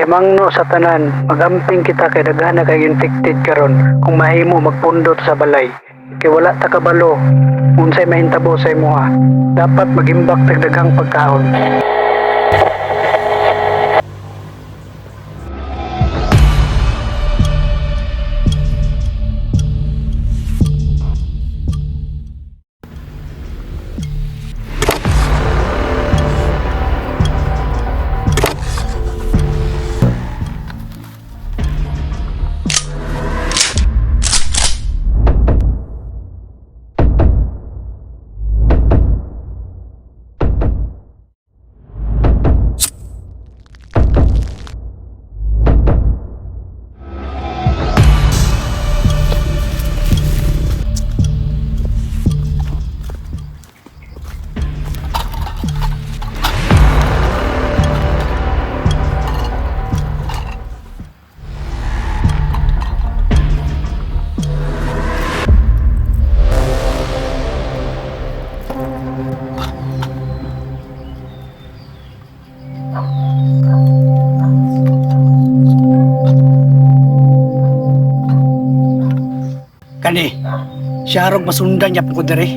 Himangno sa tanan, magamping kita kay daghan na kay infected karon kung mahimo magpundot sa balay. Kay wala ta kabalo unsay mahintabo sa imuha. Dapat magimbak tag daghang pagkaon. Kani, siya rog masundan niya ko dere.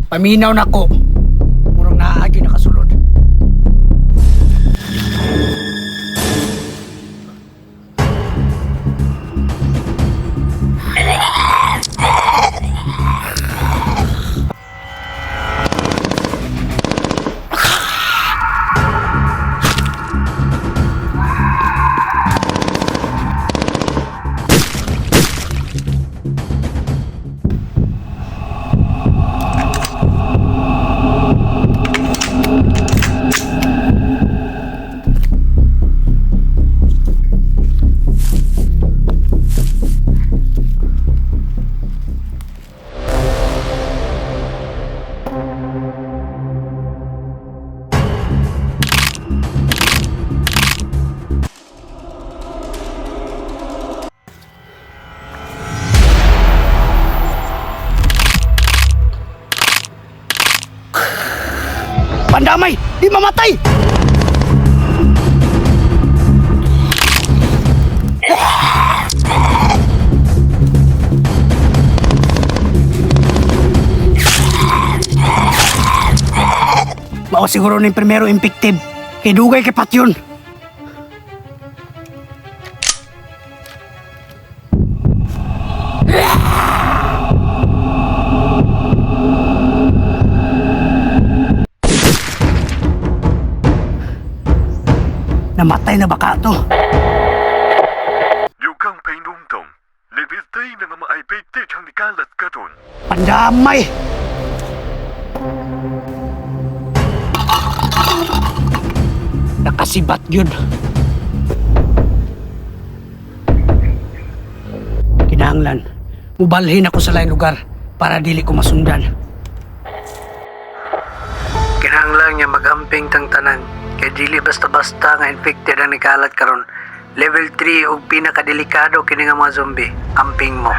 Paminaw na ko. Murang naagi nakasulod. Pandamay! Di mamatay! Mao siguro ng primero infective. Kay dugay kay patyon. Namatay na baka to. Yukang painungtong, lebitay na maipigti ang nikalat ka dun. Pandamay! Nakasibat yun. Kinahanglan, mubalhin ako sa lain lugar para dili ko masundan. Kinahanglan niya magamping tang tanan. Kaya dili basta-basta nga infected ang nikalat karon. Level 3 ug pinakadelikado kini nga mga zombie. Amping mo.